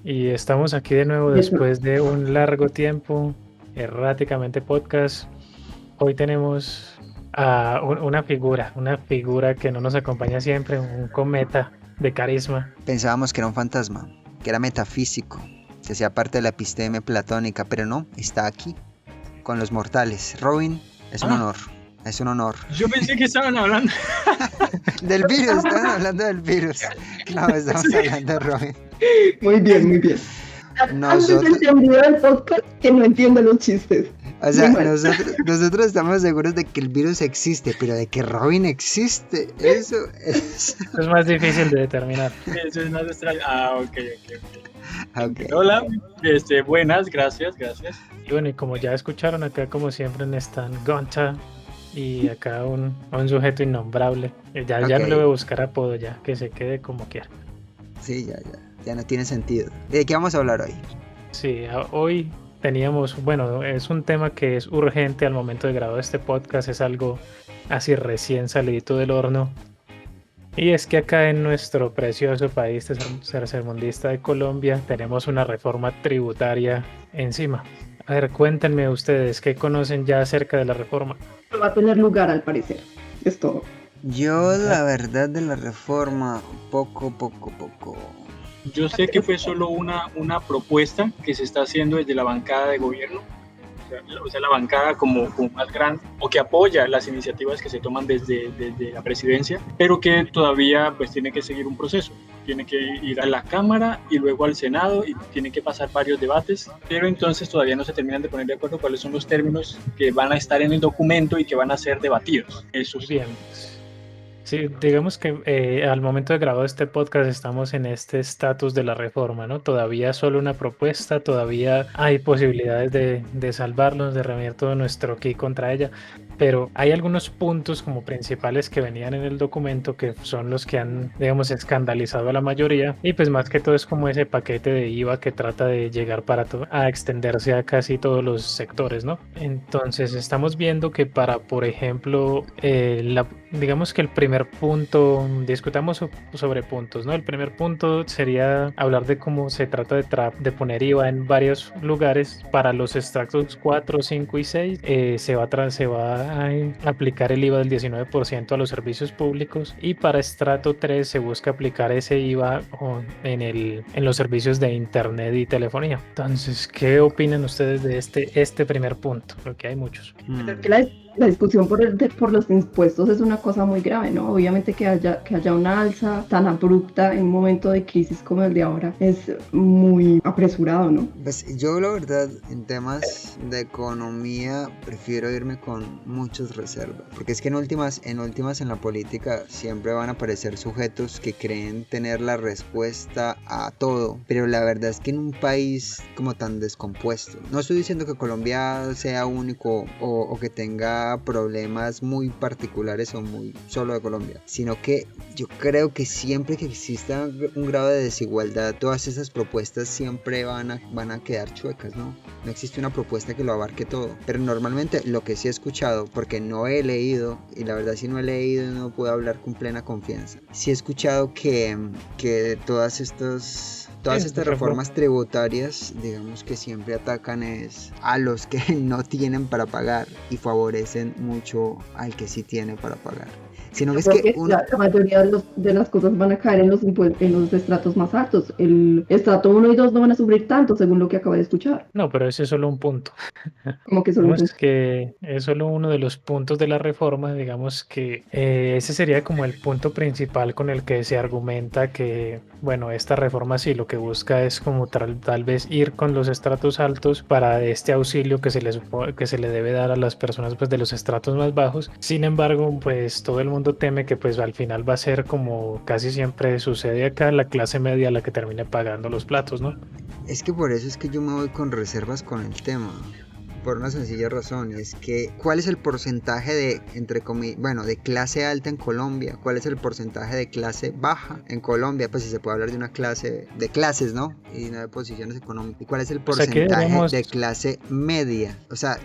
Y estamos aquí de nuevo Eso. después de un largo tiempo, Erráticamente Podcast. Hoy tenemos a una figura que no nos acompaña siempre, un cometa de carisma. Pensábamos que era un fantasma, que era metafísico, que hacía parte de la episteme platónica, pero no, está aquí, con los mortales. Robin, es un Ah, honor, es un honor. yo pensé que estaban hablando. Del virus, estaban hablando del virus. No, estamos hablando de Robin. Muy bien, muy bien. Antes Nosotros, entendido del podcast que no entiende los chistes. o sea, Muy mal. nosotros estamos seguros de que el virus existe, pero de que Robin existe, eso es... Es más difícil de determinar. Eso es más extraño. Ok. Ok. Hola, buenas, gracias. Y bueno, y como ya escucharon acá, como siempre, están Gonta y acá un sujeto innombrable. Ya no Ok. le voy a buscar apodo, ya que se quede como quiera. Sí, ya no tiene sentido. ¿De qué vamos a hablar hoy? Sí, hoy teníamos, bueno, es un tema que es urgente al momento de grabar este podcast, es algo así recién salidito del horno. Y es que acá en nuestro precioso país tercermundista de Colombia tenemos una reforma tributaria encima. A ver, cuéntenme ustedes, ¿qué conocen ya acerca de la reforma? No va a tener lugar al parecer. Es todo. Yo, la verdad de la reforma, poco. Yo sé que fue solo una propuesta que se está haciendo desde la bancada de gobierno, o sea la bancada como más grande, o que apoya las iniciativas que se toman desde la presidencia, pero que todavía pues tiene que seguir un proceso. Tiene que ir a la Cámara y luego al Senado y tiene que pasar varios debates, pero entonces todavía no se terminan de poner de acuerdo cuáles son los términos que van a estar en el documento y que van a ser debatidos. Eso sí. Bien. Sí, digamos que al momento de grabar este podcast estamos en este estatus de la reforma, ¿no? Todavía solo una propuesta, todavía hay posibilidades de salvarnos, de reunir todo nuestro ki contra ella, pero hay algunos puntos como principales que venían en el documento que son los que han, digamos, escandalizado a la mayoría, y pues más que todo es como ese paquete de IVA que trata de llegar a extenderse a casi todos los sectores, ¿no? Entonces estamos viendo que para, por ejemplo, digamos que el primer punto, discutamos sobre puntos, ¿no? El primer punto sería hablar de cómo se trata de poner IVA en varios lugares. Para los extractos 4, 5 y 6 se va a aplicar el IVA del 19% a los servicios públicos, y para estrato 3 se busca aplicar ese IVA en los servicios de internet y telefonía. Entonces, ¿qué opinan ustedes de este primer punto? Porque hay muchos. Es que la discusión por los impuestos es una cosa muy grave, ¿no? Obviamente que haya una alza tan abrupta en un momento de crisis como el de ahora es muy apresurado, ¿no? Pues yo la verdad en temas de economía prefiero irme con muchas reservas, porque es que en últimas en la política siempre van a aparecer sujetos que creen tener la respuesta a todo, pero la verdad es que en un país como tan descompuesto, no estoy diciendo que Colombia sea único o que tenga problemas muy particulares o muy solo de Colombia, sino que yo creo que siempre que exista un grado de desigualdad, todas esas propuestas siempre van a quedar chuecas, ¿no? No existe una propuesta que lo abarque todo, pero normalmente lo que sí he escuchado, porque no he leído, y la verdad si no he leído no puedo hablar con plena confianza, sí he escuchado que todas estas reformas tributarias, digamos que siempre atacan a los que no tienen para pagar y favorecen mucho al que sí tiene para pagar. Sino que es que la mayoría de las cosas van a caer en los estratos más altos. El estrato 1 y 2 no van a sufrir tanto, según lo que acabo de escuchar. No, pero ese es solo un punto. Como que solo un punto. Que es solo uno de los puntos de la reforma. Digamos que ese sería como el punto principal con el que se argumenta que, bueno, esta reforma sí lo que busca es como tal vez ir con los estratos altos para este auxilio que se le debe dar a las personas pues de los estratos más bajos. Sin embargo, pues todo el mundo teme que pues al final va a ser, como casi siempre sucede acá, la clase media la que termine pagando los platos, ¿no? Es que por eso es que yo me voy con reservas con el tema. por una sencilla razón, y es que ¿cuál es el porcentaje de, de clase alta en Colombia? ¿Cuál es el porcentaje de clase baja en Colombia? Pues si se puede hablar de una clase, de clases, ¿no? Y no de posiciones económicas. ¿Y cuál es el porcentaje de clase media? O sea,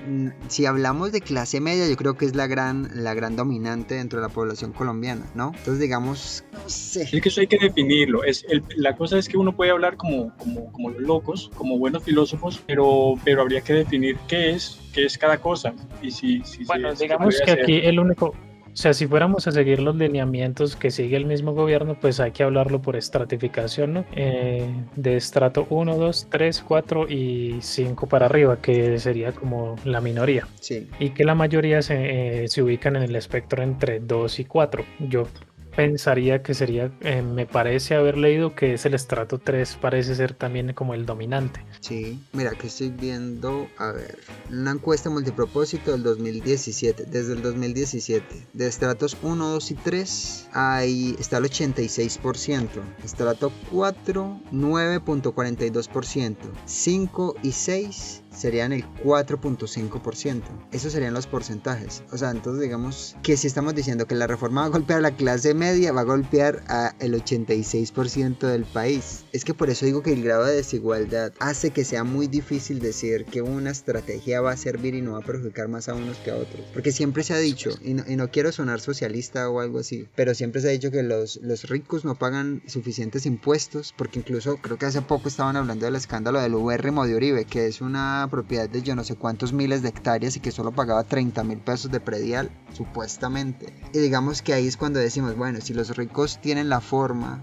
si hablamos de clase media, yo creo que es la gran dominante dentro de la población colombiana, ¿no? Entonces, digamos, no sé. Es que eso hay que definirlo. La cosa es que uno puede hablar como los locos, como buenos filósofos, pero habría que definir qué es cada cosa. Y bueno, digamos que aquí el único... O sea, si fuéramos a seguir los lineamientos que sigue el mismo gobierno, pues hay que hablarlo por estratificación, ¿no? De estrato 1, 2, 3, 4 y 5 para arriba, que sería como la minoría. Sí. Y que la mayoría se ubican en el espectro entre 2 y 4. Yo pensaría que sería, me parece haber leído que es el estrato 3, parece ser también como el dominante. Sí, mira que estoy viendo, a ver, una encuesta multipropósito del 2017, desde el 2017, de estratos 1, 2 y 3, ahí está el 86%, estrato 4, 9.42%, 5 y 6 serían el 4.5%. Esos serían los porcentajes. O sea, entonces digamos que si estamos diciendo que la reforma va a golpear a la clase media, va a golpear a el 86% del país. Es que por eso digo que el grado de desigualdad hace que sea muy difícil decir que una estrategia va a servir y no va a perjudicar más a unos que a otros. Porque siempre se ha dicho, y no quiero sonar socialista o algo así, pero siempre se ha dicho que los ricos no pagan suficientes impuestos, porque incluso creo que hace poco estaban hablando del escándalo del ubérrimo de Uribe, que es una propiedad de yo no sé cuántos miles de hectáreas y que solo pagaba 30.000 pesos de predial, supuestamente. Y digamos que ahí es cuando decimos, bueno, si los ricos tienen la forma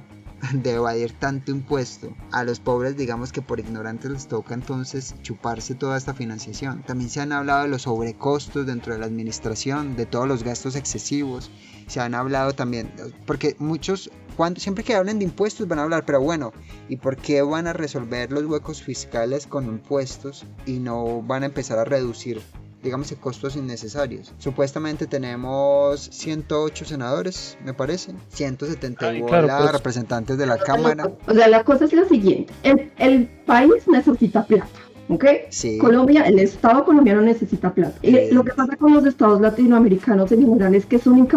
de evadir tanto impuesto, a los pobres digamos que por ignorantes les toca entonces chuparse toda esta financiación. También se han hablado de los sobrecostos dentro de la administración, de todos los gastos excesivos. Se han hablado también, porque muchos, siempre que hablen de impuestos van a hablar, pero bueno, ¿y por qué van a resolver los huecos fiscales con impuestos y no van a empezar a reducir, digamos, costos innecesarios? Supuestamente tenemos 108 senadores, me parece, 170 representantes de la Cámara. O sea, la cosa es la siguiente, el país necesita plata. ¿Ok? Sí. Colombia, el Estado colombiano necesita plata. Y lo que pasa con los estados latinoamericanos en general es que son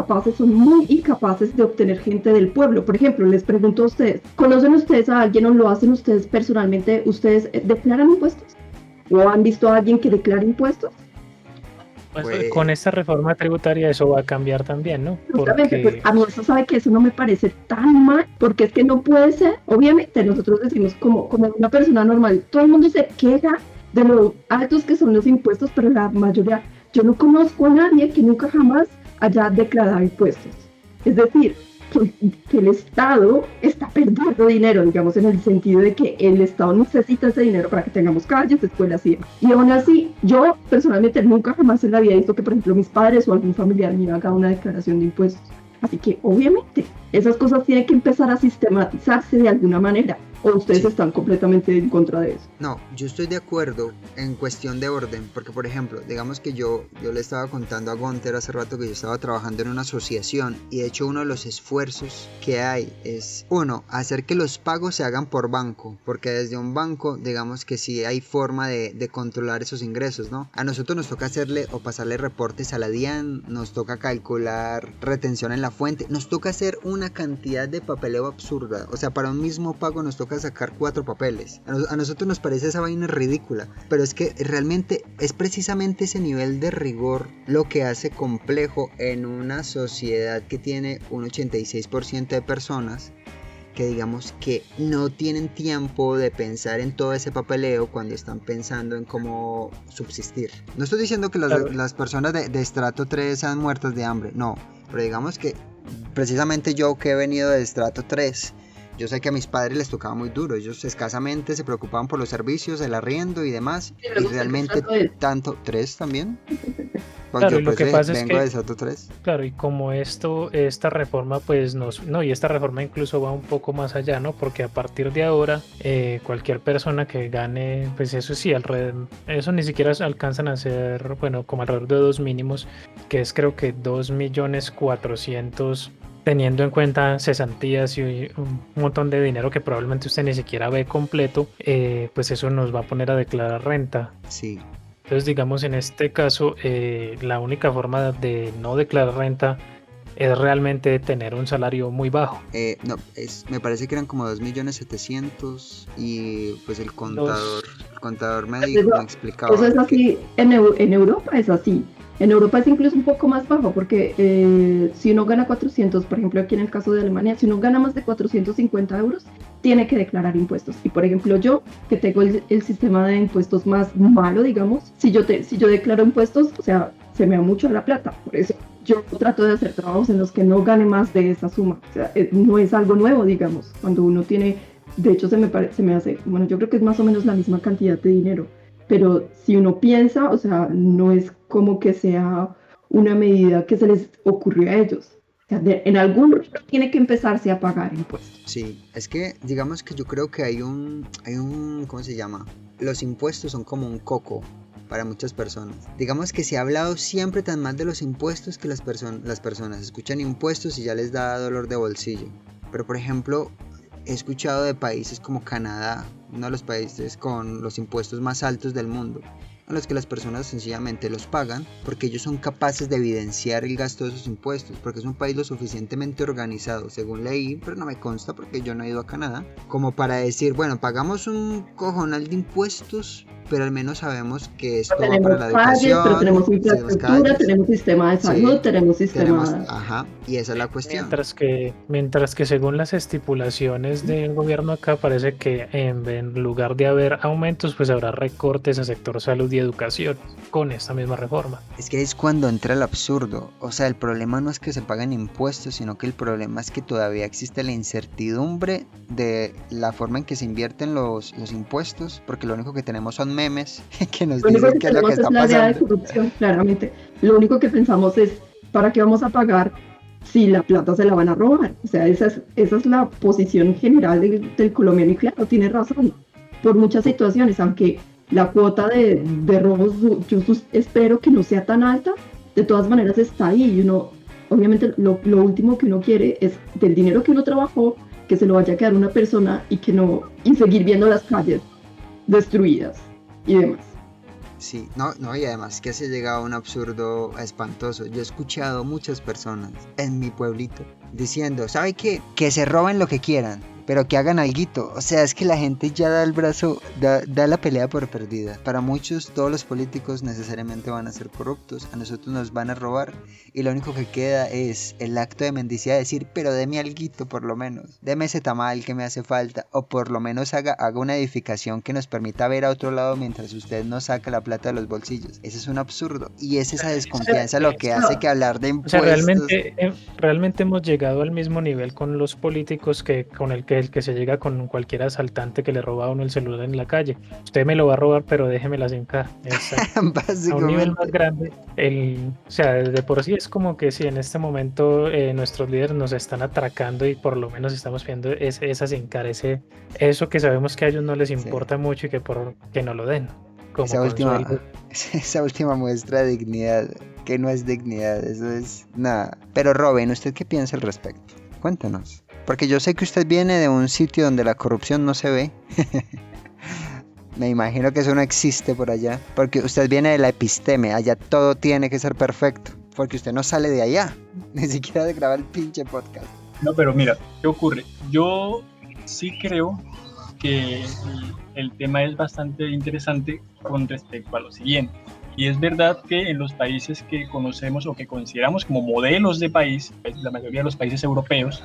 muy incapaces de obtener gente del pueblo. Por ejemplo, les pregunto a ustedes, ¿conocen ustedes a alguien o lo hacen ustedes personalmente? ¿Ustedes declaran impuestos? ¿O han visto a alguien que declara impuestos? Pues con esta reforma tributaria eso va a cambiar también, ¿no? Justamente, pues a mí eso sabe que eso no me parece tan mal, porque es que no puede ser, obviamente nosotros decimos como una persona normal, todo el mundo se queja de lo altos que son los impuestos, pero la mayoría, yo no conozco a nadie que nunca jamás haya declarado impuestos. Es decir, que el Estado está perdiendo dinero, digamos, en el sentido de que el Estado necesita ese dinero para que tengamos calles, escuelas y demás. Y aún así, yo personalmente nunca jamás en la vida he visto que, por ejemplo, mis padres o algún familiar me haga una declaración de impuestos. Así que, obviamente, esas cosas tienen que empezar a sistematizarse de alguna manera. ¿O ustedes están completamente en contra de eso? No, yo estoy de acuerdo en cuestión de orden, porque por ejemplo, digamos que yo le estaba contando a Gunter hace rato que yo estaba trabajando en una asociación y de hecho uno de los esfuerzos que hay es, uno, hacer que los pagos se hagan por banco, porque desde un banco, digamos que sí hay forma de controlar esos ingresos, ¿no? A nosotros nos toca hacerle o pasarle reportes a la DIAN, nos toca calcular retención en la fuente, nos toca hacer una cantidad de papeleo absurda, o sea, para un mismo pago nos toca sacar 4 papeles. A nosotros nos parece esa vaina ridícula, pero es que realmente es precisamente ese nivel de rigor lo que hace complejo en una sociedad que tiene un 86% de personas que digamos que no tienen tiempo de pensar en todo ese papeleo cuando están pensando en cómo subsistir. No estoy diciendo que las personas de estrato 3 sean muertas de hambre, no, pero digamos que precisamente yo que he venido de estrato 3, yo sé que a mis padres les tocaba muy duro, ellos escasamente se preocupaban por los servicios, el arriendo y demás, y realmente tanto, 3 también. Claro, lo que pasa es que, de Soto 3. Claro, y como esta reforma pues y esta reforma incluso va un poco más allá, ¿no? Porque a partir de ahora cualquier persona que gane, pues eso sí, eso ni siquiera alcanzan a ser, bueno, como alrededor de 2 mínimos, que es creo que 2.400.000, teniendo en cuenta cesantías y un montón de dinero que probablemente usted ni siquiera ve completo, pues eso nos va a poner a declarar renta. Sí. Entonces, digamos, en este caso, la única forma de no declarar renta es realmente tener un salario muy bajo. No, me parece que eran como 2.700.000 y pues el Los, contador me Eso, me eso explicaba es que así, en Europa es así. En Europa es incluso un poco más bajo porque si uno gana 400, por ejemplo aquí en el caso de Alemania, si uno gana más de 450 euros, tiene que declarar impuestos. Y por ejemplo yo, que tengo el sistema de impuestos más malo, digamos, si yo declaro impuestos, o sea, se me va mucho la plata. Por eso yo trato de hacer trabajos en los que no gane más de esa suma. O sea, no es algo nuevo, digamos, cuando uno tiene, de hecho se me hace, bueno, yo creo que es más o menos la misma cantidad de dinero, pero si uno piensa, o sea, no es como que sea una medida que se les ocurrió a ellos. O sea, en algún momento tiene que empezarse a pagar impuestos. sí, es que digamos que yo creo que ¿cómo se llama? Los impuestos son como un coco para muchas personas. Digamos que se ha hablado siempre tan mal de los impuestos que las personas escuchan impuestos y ya les da dolor de bolsillo. Pero por ejemplo, he escuchado de países como Canadá, uno de los países con los impuestos más altos del mundo, a los que las personas sencillamente los pagan porque ellos son capaces de evidenciar el gasto de esos impuestos, porque es un país lo suficientemente organizado, según leí, pero no me consta porque yo no he ido a Canadá, como para decir, bueno, pagamos un cojonal de impuestos, pero al menos sabemos que esto va para la calles, pero educación, tenemos infraestructura, tenemos sistema de salud, sí, tenemos sistema... ajá, y esa es la cuestión. mientras que según las estipulaciones del gobierno acá parece que en lugar de haber aumentos, pues habrá recortes a sector salud y educación con esta misma reforma. Es que es cuando entra el absurdo. O sea, el problema no es que se paguen impuestos, sino que el problema es que todavía existe la incertidumbre de la forma en que se invierten los impuestos, porque lo único que tenemos son memes que nos dicen qué es lo que está la idea de pasando. corrupción, claramente. Lo único que pensamos es, ¿para qué vamos a pagar si la plata se la van a robar? O sea, esa es la posición general del colombiano y claro, tiene razón. Por muchas situaciones, aunque la cuota de robos yo espero que no sea tan alta, de todas maneras está ahí y uno, obviamente lo último que uno quiere es del dinero que uno trabajó, que se lo vaya a quedar una persona y seguir viendo las calles destruidas y demás. Sí, no, y además que se llega a un absurdo espantoso. Yo he escuchado muchas personas en mi pueblito diciendo, ¿sabe qué? Que se roben lo que quieran, pero que hagan alguito. O sea, es que la gente ya da el brazo, da la pelea por perdida. Para muchos, todos los políticos necesariamente van a ser corruptos, a nosotros nos van a robar, y lo único que queda es el acto de mendicidad, decir, pero deme alguito por lo menos, deme ese tamal que me hace falta, o por lo menos haga una edificación que nos permita ver a otro lado mientras usted no saca la plata de los bolsillos. Ese es un absurdo, y es esa desconfianza lo que hace que hablar de O impuestos... sea, realmente hemos llegado al mismo nivel con los políticos que con el que se llega con cualquier asaltante que le roba a uno el celular en la calle. Usted me lo va a robar, pero déjemela sin cara. A un nivel más grande. O sea, de por sí es como que si en este momento nuestros líderes nos están atracando y por lo menos estamos viendo esa sin cara, eso que sabemos que a ellos no les importa mucho y que no lo den. Como esa última muestra de dignidad, que no es dignidad, eso es nada. Pero Robin, ¿usted qué piensa al respecto? Cuéntanos. Porque yo sé que usted viene de un sitio donde la corrupción no se ve. Me imagino que eso no existe por allá. Porque usted viene de la episteme, allá todo tiene que ser perfecto. Porque usted no sale de allá, ni siquiera de grabar el pinche podcast. No, pero mira, ¿qué ocurre? Yo sí creo que el tema es bastante interesante con respecto a lo siguiente. Y es verdad que en los países que conocemos o que consideramos como modelos de país, la mayoría de los países europeos,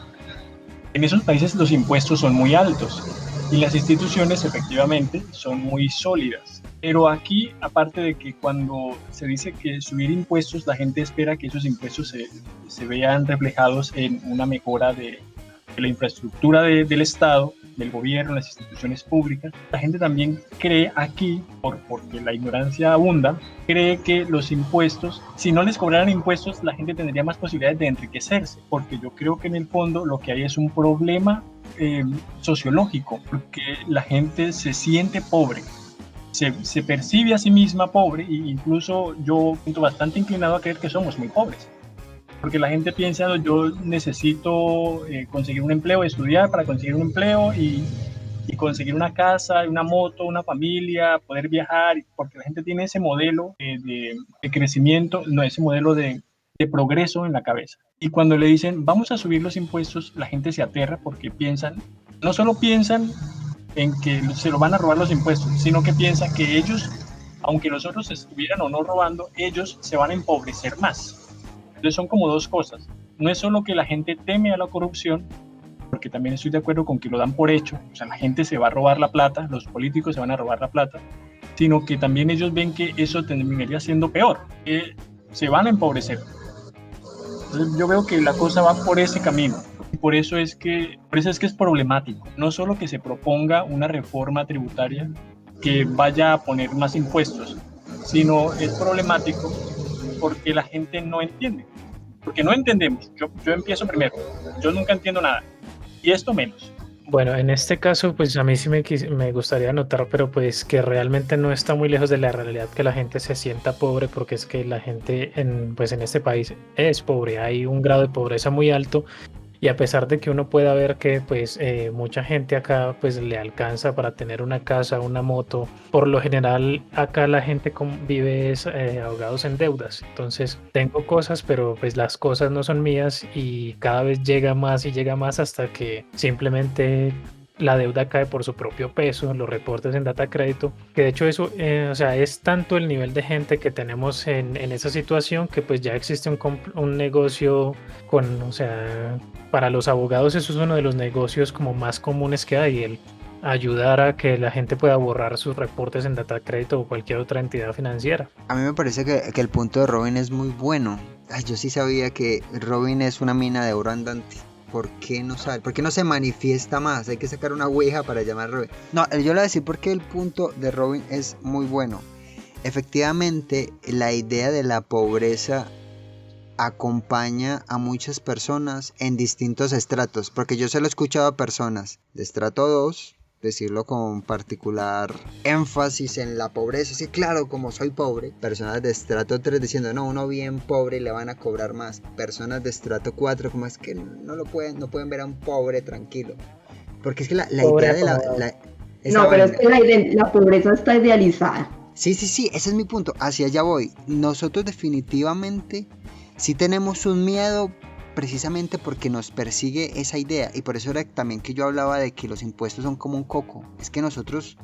en esos países los impuestos son muy altos y las instituciones efectivamente son muy sólidas. Pero aquí, aparte de que cuando se dice que subir impuestos, la gente espera que esos impuestos se vean reflejados en una mejora de la infraestructura del Estado, del gobierno, las instituciones públicas. La gente también cree aquí, porque la ignorancia abunda, cree que los impuestos, si no les cobraran impuestos, la gente tendría más posibilidades de enriquecerse, porque yo creo que en el fondo lo que hay es un problema sociológico, porque la gente se siente pobre, se percibe a sí misma pobre, e incluso yo siento bastante inclinado a creer que somos muy pobres. Porque la gente piensa, yo necesito conseguir un empleo, estudiar para conseguir un empleo y y conseguir una casa, una moto, una familia, poder viajar, porque la gente tiene ese modelo de crecimiento, no, ese modelo de progreso en la cabeza. Y cuando le dicen, vamos a subir los impuestos, la gente se aterra porque piensan, no solo piensan en que se lo van a robar los impuestos, sino que piensan que ellos, aunque los otros estuvieran o no robando, ellos se van a empobrecer más. Entonces son como dos cosas. No es solo que la gente teme a la corrupción, porque también estoy de acuerdo con que lo dan por hecho, o sea, la gente se va a robar la plata, los políticos se van a robar la plata, sino que también ellos ven que eso terminaría siendo peor, que se van a empobrecer. Entonces yo veo que la cosa va por ese camino. Por eso es que es problemático. No solo que se proponga una reforma tributaria que vaya a poner más impuestos, sino es problemático porque la gente no entiende. Porque no entendemos. Yo empiezo primero. Yo nunca entiendo nada. Y esto menos. Bueno, en este caso, pues a mí sí me gustaría anotar, pero pues que realmente no está muy lejos de la realidad que la gente se sienta pobre, porque es que la gente pues en este país es pobre, hay un grado de pobreza muy alto. Y a pesar de que uno pueda ver que pues mucha gente acá pues le alcanza para tener una casa, una moto, por lo general acá la gente vive ahogados en deudas. Entonces tengo cosas, pero pues las cosas no son mías y cada vez llega más y llega más hasta que simplemente la deuda cae por su propio peso, los reportes en data crédito, que de hecho eso, o sea, es tanto el nivel de gente que tenemos en esa situación que pues ya existe un negocio con, o sea, para los abogados eso es uno de los negocios como más comunes que hay, el ayudar a que la gente pueda borrar sus reportes en data crédito o cualquier otra entidad financiera. A mí me parece que el punto de Robin es muy bueno. Ay, yo sí sabía que Robin es una mina de oro andante. ¿Por qué no sabe? ¿Por qué no se manifiesta más? Hay que sacar una ouija para llamar a Robin. No, yo le voy a decir por qué el punto de Robin es muy bueno. Efectivamente, la idea de la pobreza acompaña a muchas personas en distintos estratos. Porque yo se lo he escuchado a personas de estrato 2 decirlo con particular énfasis en la pobreza. Sí, claro, como soy pobre. Personas de estrato 3 diciendo, no, uno bien pobre le van a cobrar más. Personas de estrato 4 como es que no pueden ver a un pobre tranquilo. Porque es que la idea de no, pero es que la pobreza está idealizada. Sí, ese es mi punto. Hacia allá voy. Nosotros definitivamente sí tenemos un miedo precisamente porque nos persigue esa idea, y por eso era también que yo hablaba de que los impuestos son como un coco. Es que nosotros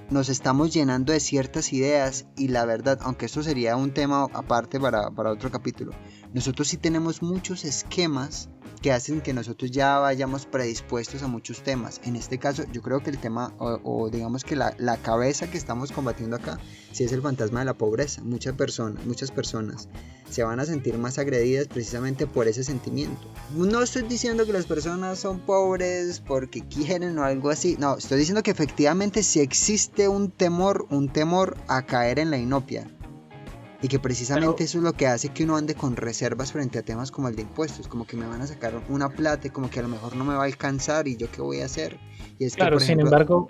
nos estamos llenando de ciertas ideas, y la verdad, aunque esto sería un tema aparte para otro capítulo, nosotros sí tenemos muchos esquemas que hacen que nosotros ya vayamos predispuestos a muchos temas. En este caso yo creo que el tema o digamos que la cabeza que estamos combatiendo acá sí es el fantasma de la pobreza. Muchas personas se van a sentir más agredidas precisamente por ese sentimiento. No estoy diciendo que las personas son pobres porque quieren o algo así, no, estoy diciendo que efectivamente sí existe un temor a caer en la inopia. Y que precisamente eso es lo que hace que uno ande con reservas frente a temas como el de impuestos, como que me van a sacar una plata y como que a lo mejor no me va a alcanzar y yo qué voy a hacer. Y es claro, que, por ejemplo, sin embargo,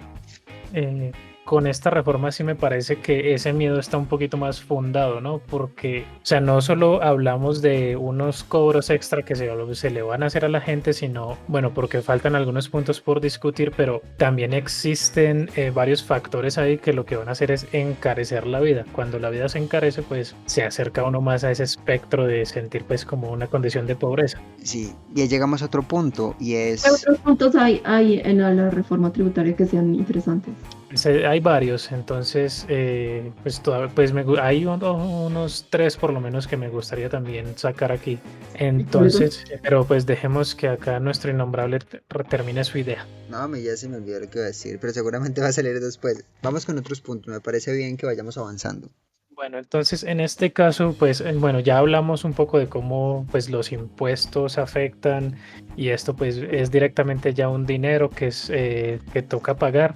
con esta reforma sí me parece que ese miedo está un poquito más fundado, ¿no? Porque, o sea, no solo hablamos de unos cobros extra que se le van a hacer a la gente, sino, bueno, porque faltan algunos puntos por discutir, pero también existen varios factores ahí que lo que van a hacer es encarecer la vida. Cuando la vida se encarece, pues se acerca uno más a ese espectro de sentir pues como una condición de pobreza. Sí, y llegamos a otro punto, y es... ¿Qué otros puntos hay en la reforma tributaria que sean interesantes? Hay varios, entonces hay unos 3 por lo menos que me gustaría también sacar aquí. Entonces, pero pues dejemos que acá nuestro innombrable termine su idea. No, a mí ya se me olvidó lo que iba a decir, pero seguramente va a salir después. Vamos con otros puntos, me parece bien que vayamos avanzando. Bueno, entonces en este caso, pues bueno, ya hablamos un poco de cómo pues los impuestos afectan, y esto pues es directamente ya un dinero que es que toca pagar.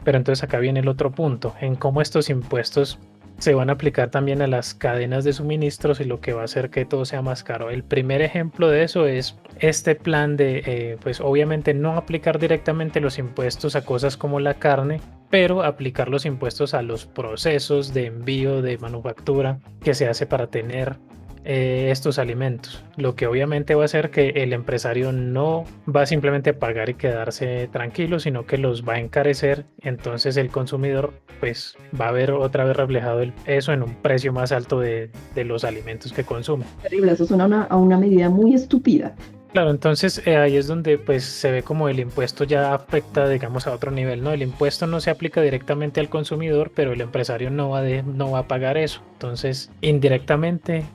Pero entonces acá viene el otro punto, en cómo estos impuestos se van a aplicar también a las cadenas de suministros y lo que va a hacer que todo sea más caro. El primer ejemplo de eso es este plan de, pues obviamente no aplicar directamente los impuestos a cosas como la carne, pero aplicar los impuestos a los procesos de envío, de manufactura que se hace para tener estos alimentos, lo que obviamente va a hacer que el empresario no va simplemente a pagar y quedarse tranquilo, sino que los va a encarecer, entonces el consumidor pues va a ver otra vez reflejado eso en un precio más alto de los alimentos que consume. Terrible, eso suena a una medida muy estúpida. Claro, entonces ahí es donde pues se ve como el impuesto ya afecta, digamos, a otro nivel, ¿no? El impuesto no se aplica directamente al consumidor, pero el empresario no va a pagar eso. Entonces, indirectamente,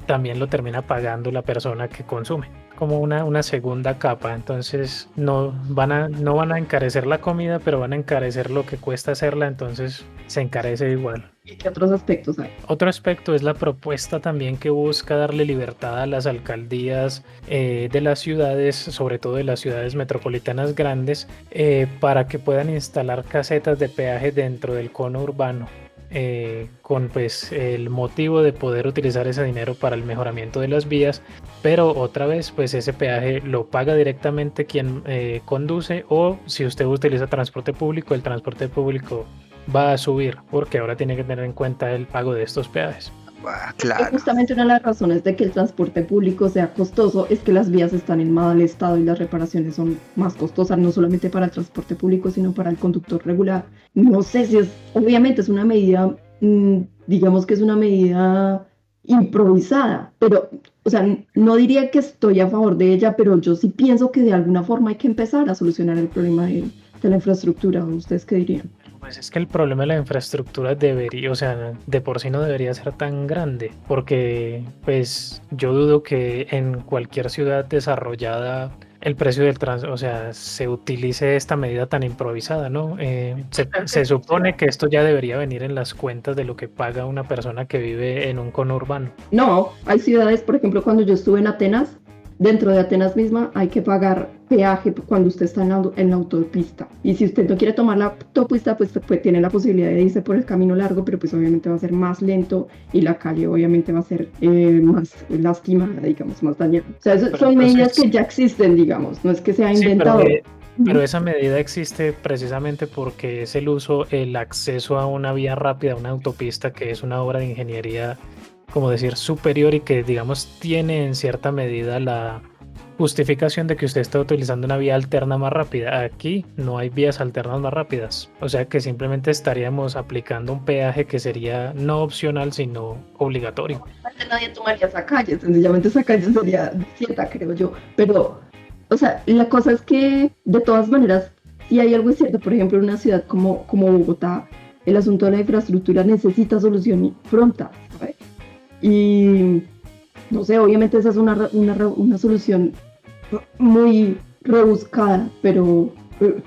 también lo termina pagando la persona que consume, como una segunda capa. Entonces, no van a encarecer la comida, pero van a encarecer lo que cuesta hacerla, entonces se encarece igual. ¿Y qué otros aspectos hay? Otro aspecto es la propuesta también que busca darle libertad a las alcaldías de las ciudades, sobre todo de las ciudades metropolitanas grandes, para que puedan instalar casetas de peaje dentro del cono urbano, con pues el motivo de poder utilizar ese dinero para el mejoramiento de las vías, pero otra vez pues ese peaje lo paga directamente quien conduce, o si usted utiliza transporte público, el transporte público va a subir porque ahora tiene que tener en cuenta el pago de estos peajes. Claro. Justamente una de las razones de que el transporte público sea costoso es que las vías están en mal estado y las reparaciones son más costosas, no solamente para el transporte público, sino para el conductor regular. No sé si obviamente es una medida, digamos que es una medida improvisada, pero, o sea, no diría que estoy a favor de ella, pero yo sí pienso que de alguna forma hay que empezar a solucionar el problema de la infraestructura. ¿Ustedes qué dirían? Pues es que el problema de la infraestructura debería, o sea, de por sí no debería ser tan grande, porque pues yo dudo que en cualquier ciudad desarrollada el precio del o sea, se utilice esta medida tan improvisada, ¿no? Se supone que esto ya debería venir en las cuentas de lo que paga una persona que vive en un cono urbano. No, hay ciudades, por ejemplo, cuando yo estuve en Atenas, dentro de Atenas misma hay que pagar peaje cuando usted está en la autopista. Y si usted no quiere tomar la autopista, pues tiene la posibilidad de irse por el camino largo, pero pues obviamente va a ser más lento y la calle obviamente va a ser más lastimada, digamos, más dañada. O sea, son medidas que ya existen, digamos, no es que se ha inventado. Sí, pero esa medida existe precisamente porque es el acceso a una vía rápida, a una autopista, que es una obra de ingeniería, como decir, superior, y que digamos tiene en cierta medida la justificación de que usted está utilizando una vía alterna más rápida. Aquí no hay vías alternas más rápidas, o sea que simplemente estaríamos aplicando un peaje que sería no opcional sino obligatorio. Nadie tomaría esa calle, sencillamente esa calle sería desierta, creo yo, pero o sea, la cosa es que de todas maneras sí hay algo cierto. Por ejemplo, en una ciudad como Bogotá, el asunto de la infraestructura necesita solución pronta, ¿sabes? Y no sé, obviamente esa es una solución muy rebuscada, pero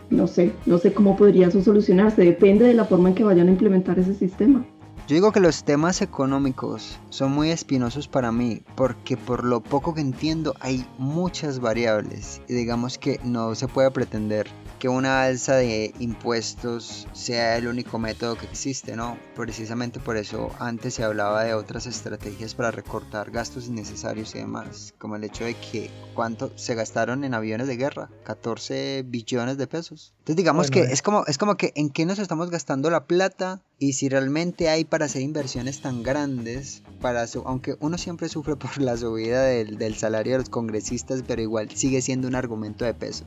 no sé cómo podría eso solucionarse, depende de la forma en que vayan a implementar ese sistema. Yo digo que los temas económicos son muy espinosos para mí porque por lo poco que entiendo hay muchas variables y digamos que no se puede pretender que una alza de impuestos sea el único método que existe, ¿no? Precisamente por eso antes se hablaba de otras estrategias para recortar gastos innecesarios y demás, como el hecho de que cuánto se gastaron en aviones de guerra, 14 billones de pesos. Entonces digamos que es como que en qué nos estamos gastando la plata y si realmente hay para hacer inversiones tan grandes, aunque uno siempre sufre por la subida del salario de los congresistas, pero igual sigue siendo un argumento de peso.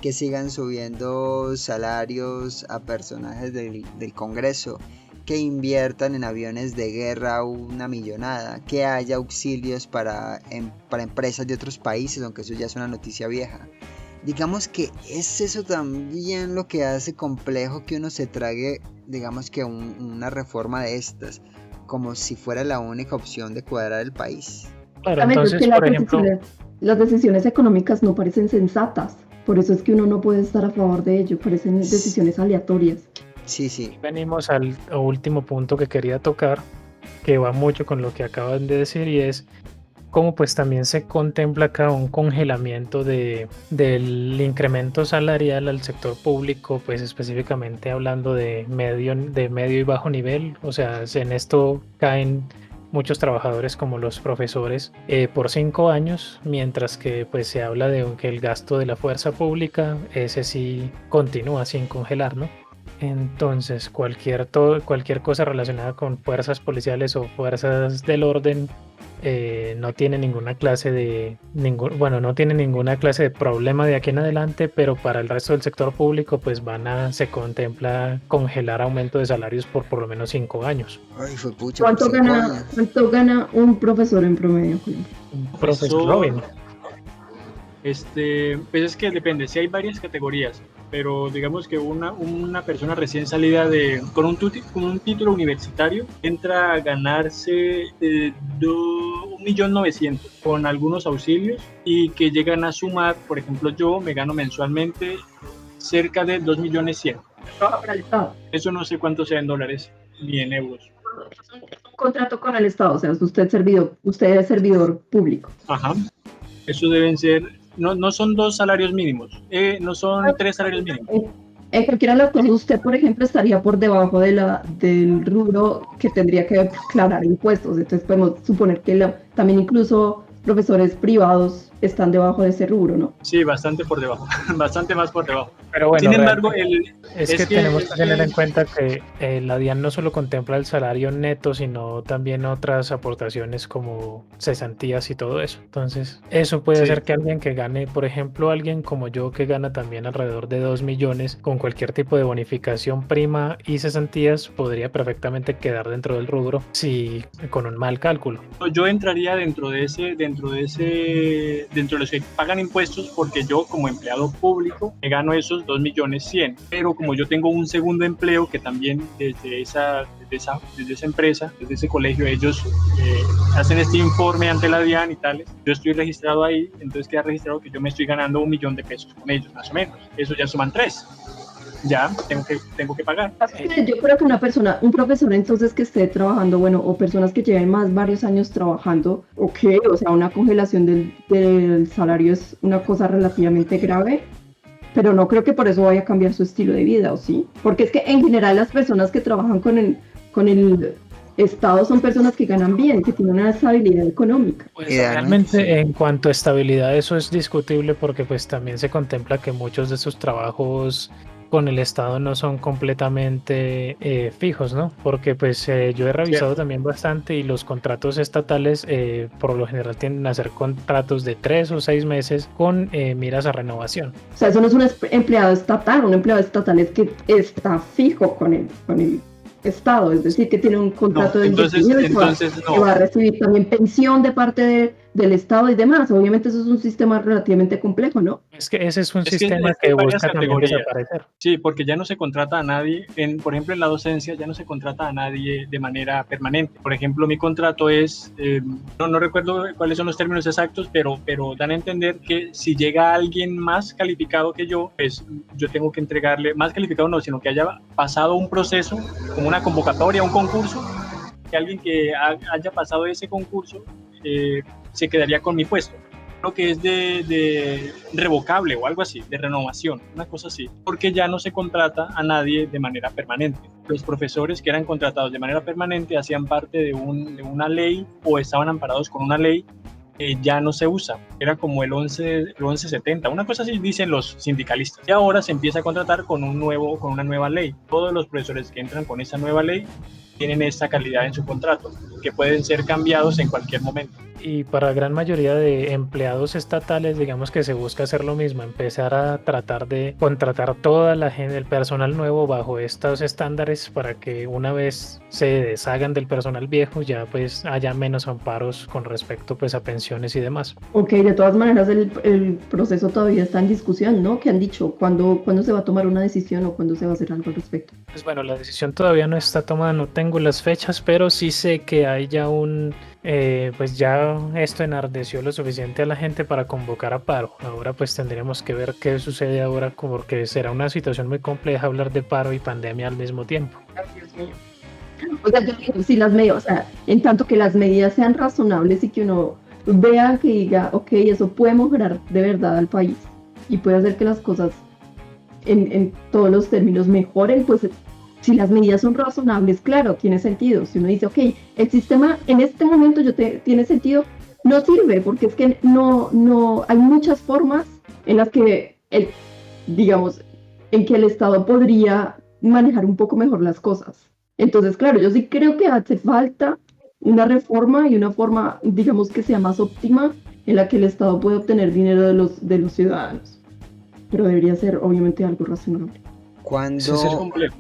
Que sigan subiendo salarios a personajes del Congreso, que inviertan en aviones de guerra una millonada, que haya auxilios para empresas de otros países, aunque eso ya es una noticia vieja. Digamos que es eso también lo que hace complejo que uno se trague, digamos que una reforma de estas, como si fuera la única opción de cuadrar el país. Claro, entonces, por ejemplo, las decisiones económicas no parecen sensatas. Por eso es que uno no puede estar a favor de ello, parecen decisiones aleatorias. Sí. Venimos al último punto que quería tocar, que va mucho con lo que acaban de decir, y es cómo pues también se contempla acá un congelamiento del incremento salarial al sector público, pues específicamente hablando de medio y bajo nivel. O sea, en esto caen muchos trabajadores como los profesores por 5 años, mientras que pues se habla de que el gasto de la fuerza pública, ese sí continúa sin congelar, ¿no? Entonces cualquier cosa relacionada con fuerzas policiales o fuerzas del orden no tiene ninguna clase de bueno, no tiene ninguna clase de problema de aquí en adelante, pero para el resto del sector público pues se contempla congelar aumento de salarios por lo menos 5 años. Ay, fue pucha, por 5 años. ¿Cuánto gana un profesor en promedio, Julio? Profesor Robin. Pues es que depende, si hay varias categorías, pero digamos que una persona recién salida con un título universitario entra a ganarse 1.900.000 con algunos auxilios, y que llegan a sumar, por ejemplo, yo me gano mensualmente cerca de 2.100.000. Trabaja para el Estado. Eso no sé cuánto sea en dólares ni en euros. Es un contrato con el Estado, o sea, usted es servidor público. Ajá. Eso deben ser, no son 2 salarios mínimos, no son 3 salarios mínimos. En cualquiera de las cosas, usted, por ejemplo, estaría por debajo del rubro que tendría que declarar impuestos. Entonces podemos suponer que también incluso profesores privados están debajo de ese rubro, ¿no? Sí, bastante por debajo, bastante más por debajo. Pero bueno, sin embargo, es que tenemos que tener en cuenta que la DIAN no solo contempla el salario neto, sino también otras aportaciones como cesantías y todo eso. Entonces, eso puede hacer que alguien que gane, por ejemplo, alguien como yo que gana también alrededor de 2 millones, con cualquier tipo de bonificación, prima y cesantías, podría perfectamente quedar dentro del rubro si con un mal cálculo. Yo entraría dentro de los que pagan impuestos, porque yo como empleado público me gano esos 2.100.000, pero como yo tengo un segundo empleo que también desde esa empresa, desde ese colegio, ellos hacen este informe ante la DIAN y tales, yo estoy registrado ahí, entonces queda registrado que yo me estoy ganando 1.000.000 de pesos con ellos, más o menos. Eso ya suman 3. Ya tengo que pagar. Yo creo que un profesor entonces que esté trabajando, bueno, o personas que lleven varios años trabajando, o sea, una congelación del salario es una cosa relativamente grave, pero no creo que por eso vaya a cambiar su estilo de vida, ¿o sí? Porque es que en general las personas que trabajan con el Estado son personas que ganan bien, que tienen una estabilidad económica. Pues realmente en cuanto a estabilidad eso es discutible, porque pues también se contempla que muchos de esos trabajos con el Estado no son completamente fijos, ¿no? Porque pues yo he revisado también bastante, y los contratos estatales por lo general tienden a ser contratos de 3 o 6 meses con miras a renovación. O sea, eso no es un empleado estatal es que está fijo con el Estado, es decir, que tiene un contrato de indefinido y que va a recibir también pensión de parte del Estado y demás. Obviamente eso es un sistema relativamente complejo, ¿no? Es que ese es un sistema que busca también desaparecer. Sí, porque ya no se contrata a nadie, por ejemplo en la docencia ya no se contrata a nadie de manera permanente. Por ejemplo, mi contrato es, no recuerdo cuáles son los términos exactos, pero dan a entender que si llega alguien más calificado que yo, pues yo tengo que entregarle, más calificado no, sino que haya pasado un proceso, como una convocatoria, un concurso, que alguien que haya pasado ese concurso se quedaría con mi puesto. Creo que es de revocable o algo así, de renovación, una cosa así, porque ya no se contrata a nadie de manera permanente. Los profesores que eran contratados de manera permanente hacían parte de una ley o estaban amparados con una ley que ya no se usa, era como el 1170, una cosa así dicen los sindicalistas. Y ahora se empieza a contratar con una nueva ley. Todos los profesores que entran con esa nueva ley tienen esta calidad en su contrato, que pueden ser cambiados en cualquier momento. Y para la gran mayoría de empleados estatales, digamos que se busca hacer lo mismo, empezar a tratar de contratar toda la gente, el personal nuevo bajo estos estándares, para que una vez se deshagan del personal viejo ya pues haya menos amparos con respecto pues a pensiones y demás. Ok, de todas maneras el proceso todavía está en discusión, ¿no? ¿Qué han dicho? ¿Cuándo se va a tomar una decisión o cuándo se va a hacer algo al respecto? Pues bueno, la decisión todavía no está tomada, no tengo las fechas, pero sí sé que hay ya pues ya esto enardeció lo suficiente a la gente para convocar a paro. Ahora pues tendremos que ver qué sucede ahora, porque será una situación muy compleja hablar de paro y pandemia al mismo tiempo. Ay, Dios mío. O sea, yo digo, si las medidas, o sea, en tanto que las medidas sean razonables y que uno vea que diga, ok, eso puede mejorar de verdad al país y puede hacer que las cosas en todos los términos mejoren, pues si las medidas son razonables, claro, tiene sentido. Si uno dice, ok, el sistema en este momento tiene sentido, no sirve, porque es que no hay muchas formas en las que, digamos, en que el Estado podría manejar un poco mejor las cosas. Entonces, claro, yo sí creo que hace falta una reforma y una forma, digamos, que sea más óptima en la que el Estado puede obtener dinero de los ciudadanos. Pero debería ser, obviamente, algo razonable. Cuando Es complejo.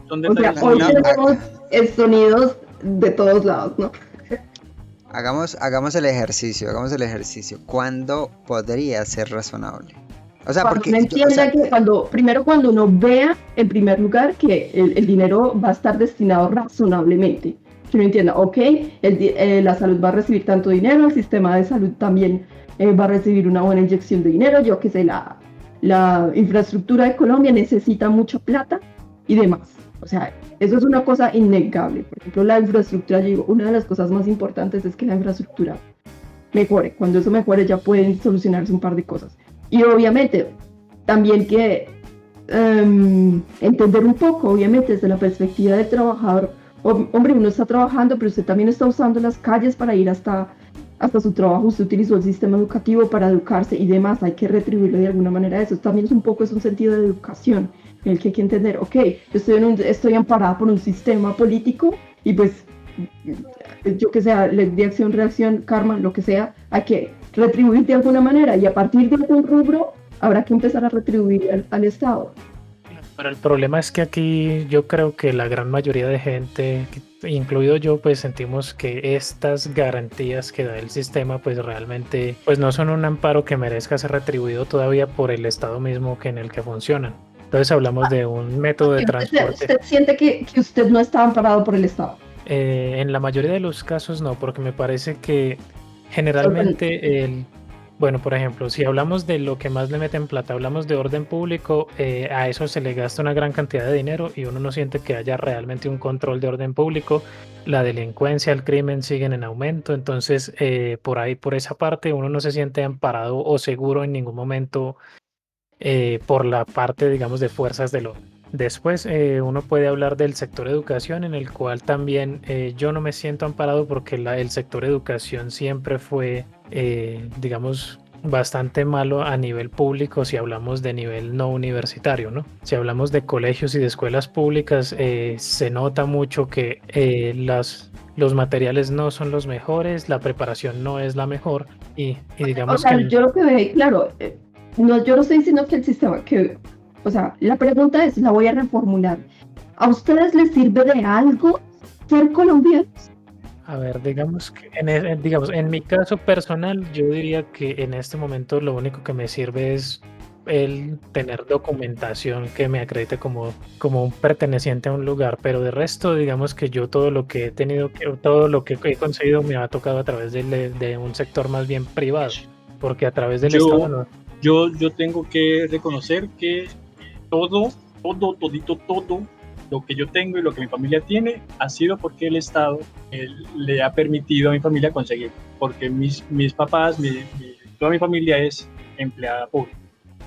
Son O sea, detalles hoy no, tenemos sonidos de todos lados, ¿no? hagamos el ejercicio. ¿Cuándo podría ser razonable? O sea, Cuando porque uno entienda que primero cuando uno vea, en primer lugar, que el dinero va a estar destinado razonablemente. Que uno entienda, ok, la salud va a recibir tanto dinero, el sistema de salud también va a recibir una buena inyección de dinero, yo que sé, la infraestructura de Colombia necesita mucha plata y demás. O sea, eso es una cosa innegable. Por ejemplo, la infraestructura, yo digo, una de las cosas más importantes es que la infraestructura mejore. Cuando eso mejore ya pueden solucionarse un par de cosas. Y obviamente, también que entender un poco, obviamente, desde la perspectiva del trabajador. Hombre, uno está trabajando, pero usted también está usando las calles para ir hasta su trabajo. Usted utilizó el sistema educativo para educarse y demás. Hay que retribuirlo de alguna manera. Eso también es un sentido de educación en el que hay que entender, ok, yo estoy amparada por un sistema político y pues, yo que sea, de acción, reacción, karma, lo que sea, hay que retribuir de alguna manera y a partir de algún rubro habrá que empezar a retribuir al Estado. Pero el problema es que aquí yo creo que la gran mayoría de gente, incluido yo, pues sentimos que estas garantías que da el sistema pues realmente pues no son un amparo que merezca ser retribuido todavía por el Estado mismo en el que funcionan. Entonces hablamos de un método de transporte. ¿Usted siente que usted no está amparado por el Estado? En la mayoría de los casos no, porque me parece que generalmente bueno, por ejemplo, si hablamos de lo que más le meten plata, hablamos de orden público, a eso se le gasta una gran cantidad de dinero y uno no siente que haya realmente un control de orden público. La delincuencia, el crimen siguen en aumento, entonces por ahí, por esa parte, uno no se siente amparado o seguro en ningún momento por la parte, digamos, de fuerzas del orden. Después uno puede hablar del sector educación, en el cual también yo no me siento amparado porque el sector educación siempre fue, digamos, bastante malo a nivel público si hablamos de nivel no universitario, ¿no? Si hablamos de colegios y de escuelas públicas, se nota mucho que los materiales no son los mejores, la preparación no es la mejor y digamos o sea, que... yo lo que veo, claro, no, yo no estoy diciendo que el sistema, o sea, la pregunta es, la voy a reformular. ¿A ustedes les sirve de algo ser colombianos? A ver, digamos que en mi caso personal, yo diría que en este momento lo único que me sirve es el tener documentación que me acredite como un perteneciente a un lugar, pero de resto, digamos que yo todo lo que he tenido, todo lo que he conseguido me ha tocado a través de un sector más bien privado, porque a través del Estado no. Yo tengo que reconocer que todo lo que yo tengo y lo que mi familia tiene ha sido porque el Estado le ha permitido a mi familia conseguir, porque mis papás, toda mi familia es empleada pública,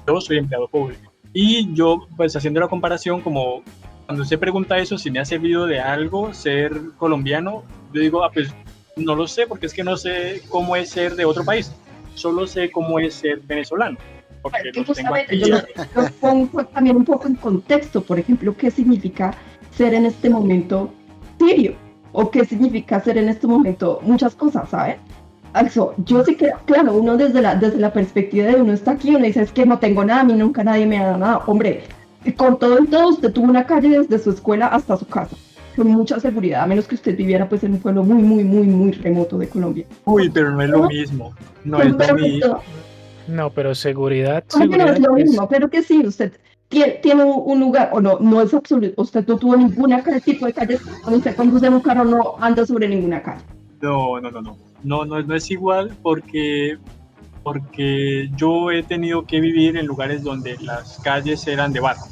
yo soy empleado público y yo pues haciendo la comparación, como cuando usted pregunta eso, si me ha servido de algo ser colombiano, yo digo, pues no lo sé, porque es que no sé cómo es ser de otro país, solo sé cómo es ser venezolano. Porque los tengo aquí. Yo lo pongo también un poco en contexto, por ejemplo, qué significa ser en este momento sirio o qué significa ser en este momento muchas cosas, ¿sabes? Also, yo sí que, claro, uno desde la perspectiva de uno está aquí, uno dice, es que no tengo nada, a mí nunca nadie me ha dado nada. Hombre, con todo y todo, usted tuvo una calle desde su escuela hasta su casa, con mucha seguridad, a menos que usted viviera pues en un pueblo muy, muy, muy, muy remoto de Colombia. Uy, pero no es lo mismo, no es lo mismo. No, pero seguridad. No es lo mismo, pero que sí, usted tiene un lugar, o no es absoluto, usted no tuvo ninguna tipo de calle, cuando usted conduce un carro no anda sobre ninguna calle. No es igual porque yo he tenido que vivir en lugares donde las calles eran de barro.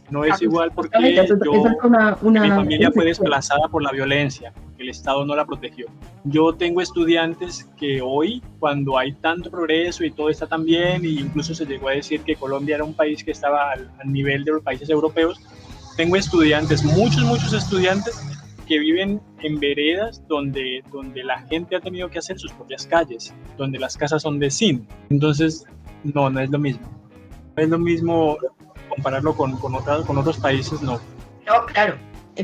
No es igual porque mi familia fue desplazada por la violencia, el Estado no la protegió. Yo tengo estudiantes que hoy, cuando hay tanto progreso y todo está tan bien, e incluso se llegó a decir que Colombia era un país que estaba al nivel de los países europeos, tengo estudiantes, muchos estudiantes que viven en veredas donde la gente ha tenido que hacer sus propias calles, donde las casas son de zinc. Entonces, no es lo mismo. No es lo mismo compararlo con otros países, no. No, claro.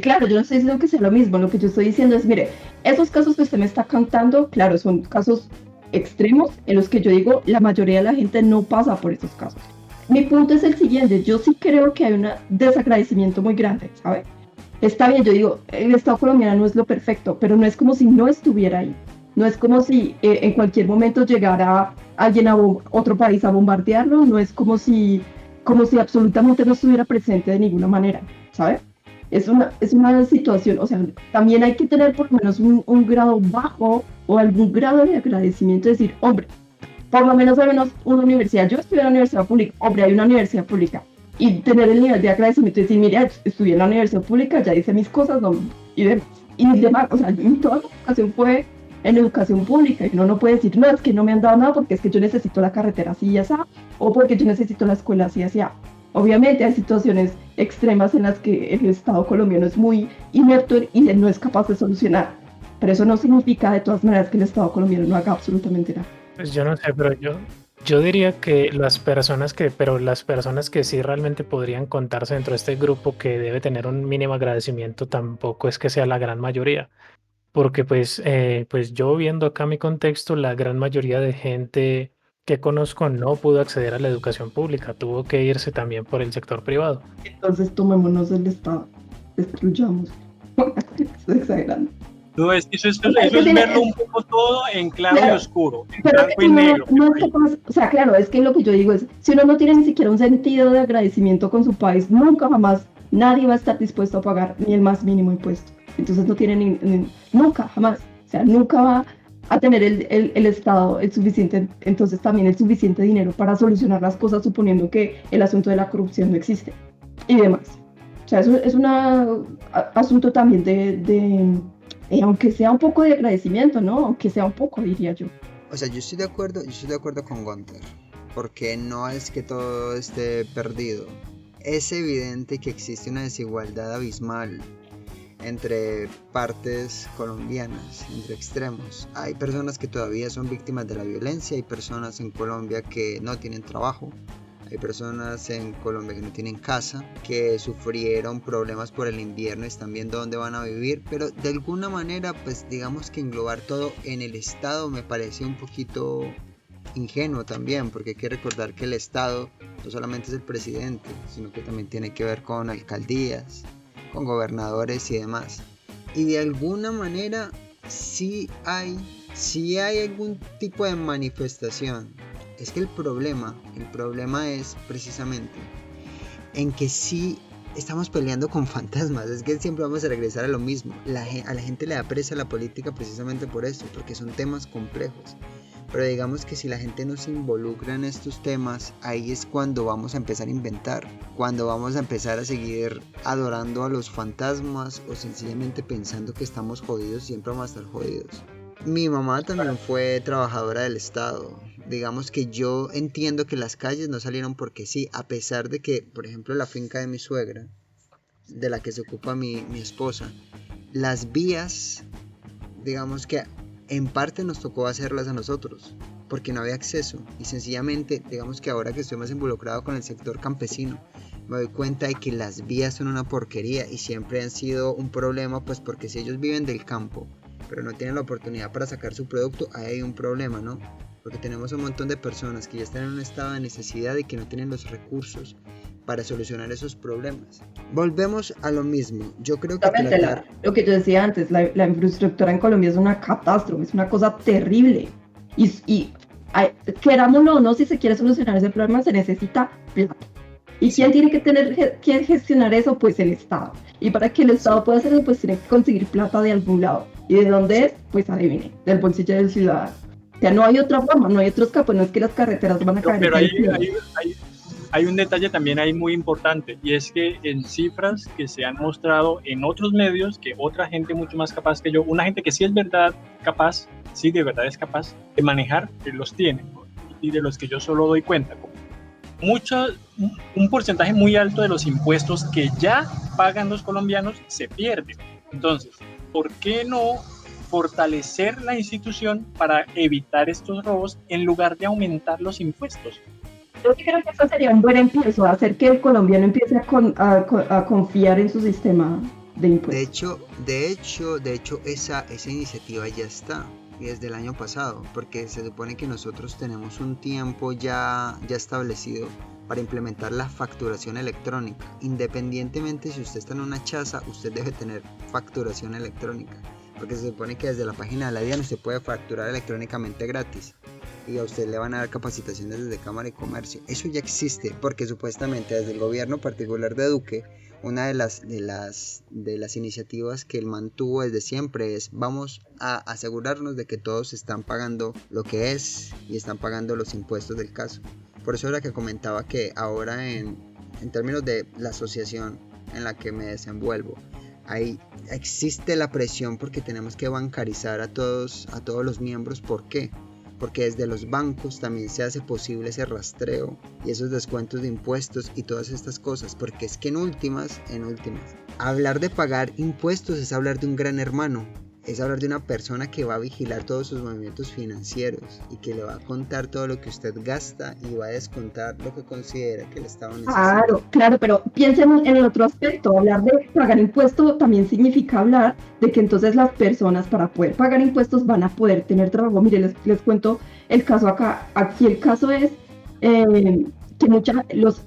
Claro, yo no estoy diciendo que sea lo mismo, lo que yo estoy diciendo es, mire, esos casos que usted me está contando, claro, son casos extremos en los que yo digo, la mayoría de la gente no pasa por esos casos. Mi punto es el siguiente, yo sí creo que hay un desagradecimiento muy grande, ¿sabe? Está bien, yo digo, el Estado colombiano no es lo perfecto, pero no es como si no estuviera ahí. No es como si en cualquier momento llegara alguien a otro país a bombardearlo, no es como si absolutamente no estuviera presente de ninguna manera, ¿sabe? Es una situación, o sea, también hay que tener por lo menos un grado bajo o algún grado de agradecimiento, decir, hombre, por lo menos hay una universidad, yo estudié en la universidad pública, hombre, hay una universidad pública, y tener el nivel de agradecimiento y decir, mira, estudié en la universidad pública, ya hice mis cosas, ¿no? y demás, o sea, toda mi educación fue en educación pública, y uno no puede decir, no, es que no me han dado nada porque es que yo necesito la carretera así y así, o porque yo necesito la escuela así y así. Obviamente hay situaciones extremas en las que el Estado colombiano es muy inepto y no es capaz de solucionar, pero eso no significa de todas maneras que el Estado colombiano no haga absolutamente nada. Pues yo no sé, pero yo diría que las personas que sí realmente podrían contarse dentro de este grupo que debe tener un mínimo agradecimiento tampoco es que sea la gran mayoría. Porque pues yo viendo acá mi contexto, la gran mayoría de gente que conozco no pudo acceder a la educación pública, tuvo que irse también por el sector privado. Entonces tomémonos del Estado, destruyamos. Estoy exagerando. No, es que eso es verlo un poco todo en claro y oscuro, en Pero blanco y negro. no es capaz, o sea, claro, es que lo que yo digo es, si uno no tiene ni siquiera un sentido de agradecimiento con su país, nunca jamás nadie va a estar dispuesto a pagar ni el más mínimo impuesto. Entonces no tiene nunca, jamás, o sea, nunca va a tener el Estado el suficiente, entonces también el suficiente dinero para solucionar las cosas, suponiendo que el asunto de la corrupción no existe y demás. O sea, eso es un asunto también de aunque sea un poco de agradecimiento, ¿no? Aunque sea un poco, diría yo. O sea, yo estoy de acuerdo con Gunter, porque no es que todo esté perdido. Es evidente que existe una desigualdad abismal entre partes colombianas, entre extremos. Hay personas que todavía son víctimas de la violencia, hay personas en Colombia que no tienen trabajo, hay personas en Colombia que no tienen casa, que sufrieron problemas por el invierno y están viendo dónde van a vivir, pero de alguna manera, pues digamos que englobar todo en el Estado me parece un poquito ingenuo también, porque hay que recordar que el Estado no solamente es el presidente, sino que también tiene que ver con alcaldías, con gobernadores y demás. Y de alguna manera sí hay algún tipo de manifestación. Es que el problema es precisamente en que sí estamos peleando con fantasmas. Es que siempre vamos a regresar a lo mismo. A la gente le da pereza la política precisamente por eso, porque son temas complejos. Pero digamos que si la gente no se involucra en estos temas, ahí es cuando vamos a empezar a inventar, cuando vamos a empezar a seguir adorando a los fantasmas o sencillamente pensando que estamos jodidos, siempre vamos a estar jodidos. Mi mamá también fue trabajadora del Estado. Digamos que yo entiendo que las calles no salieron porque sí, a pesar de que, por ejemplo, la finca de mi suegra, de la que se ocupa mi esposa, las vías, digamos que en parte nos tocó hacerlas a nosotros, porque no había acceso. Y sencillamente, digamos que ahora que estoy más involucrado con el sector campesino, me doy cuenta de que las vías son una porquería y siempre han sido un problema, pues porque si ellos viven del campo, pero no tienen la oportunidad para sacar su producto, ahí hay un problema, ¿no? Porque tenemos un montón de personas que ya están en un estado de necesidad y que no tienen los recursos para solucionar esos problemas. Volvemos a lo mismo. Yo creo que lo que yo decía antes, la infraestructura en Colombia es una catástrofe, es una cosa terrible. Y querámoslo o no, si se quiere solucionar ese problema, se necesita plata. ¿Y quién tiene que gestionar eso? Pues el Estado. Y para que el Estado pueda hacerlo, pues tiene que conseguir plata de algún lado. ¿Y de dónde es? Pues adivine, del bolsillo del ciudadano. O sea, no hay otra forma, no hay otro escape, no es que las carreteras van a caer. Pero hay un detalle también ahí muy importante, y es que en cifras que se han mostrado en otros medios, que otra gente mucho más capaz que yo, una gente que sí es verdad capaz, sí de verdad es capaz de manejar, los tiene, y de los que yo solo doy cuenta. Un porcentaje muy alto de los impuestos que ya pagan los colombianos se pierde. Entonces, ¿por qué no fortalecer la institución para evitar estos robos en lugar de aumentar los impuestos? Yo creo que eso sería un buen empiezo, hacer que el colombiano empiece a confiar en su sistema de De impuestos. hecho, esa iniciativa ya está, y desde el año pasado, porque se supone que nosotros tenemos un tiempo ya establecido para implementar la facturación electrónica. Independientemente si usted está en una chaza, usted debe tener facturación electrónica, porque se supone que desde la página de la DIAN usted puede facturar electrónicamente gratis. Y a usted le van a dar capacitaciones desde Cámara de Comercio. Eso ya existe, porque supuestamente desde el gobierno particular de Duque, una de las iniciativas que él mantuvo desde siempre es: vamos a asegurarnos de que todos están pagando lo que es y están pagando los impuestos del caso. Por eso era que comentaba que ahora en términos de la asociación en la que me desenvuelvo, ahí existe la presión porque tenemos que bancarizar a todos los miembros. ¿Por qué? Porque desde los bancos también se hace posible ese rastreo y esos descuentos de impuestos y todas estas cosas, porque es que en últimas, hablar de pagar impuestos es hablar de un gran hermano, es hablar de una persona que va a vigilar todos sus movimientos financieros y que le va a contar todo lo que usted gasta y va a descontar lo que considera que el Estado necesita. Claro, pero piensen en el otro aspecto. Hablar de pagar impuestos también significa hablar de que entonces las personas, para poder pagar impuestos, van a poder tener trabajo. Mire, les cuento el caso acá. Aquí el caso es que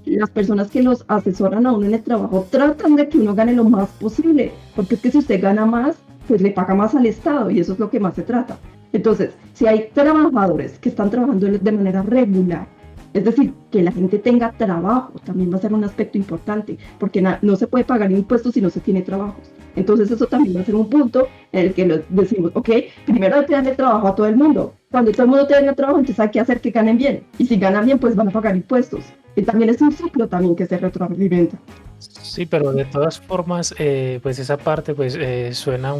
las personas que los asesoran a uno en el trabajo tratan de que uno gane lo más posible, porque es que si usted gana más, pues le paga más al Estado, y eso es lo que más se trata. Entonces, si hay trabajadores que están trabajando de manera regular, es decir, que la gente tenga trabajo, también va a ser un aspecto importante, porque no se puede pagar impuestos si no se tiene trabajos. Entonces eso también va a ser un punto en el que decimos, ok, primero hay que darle trabajo a todo el mundo. Cuando todo el mundo tenga trabajo, entonces hay que hacer que ganen bien. Y si ganan bien, pues van a pagar impuestos. Y también es un ciclo también que se retroalimenta. Sí, pero de todas formas, pues esa parte pues suena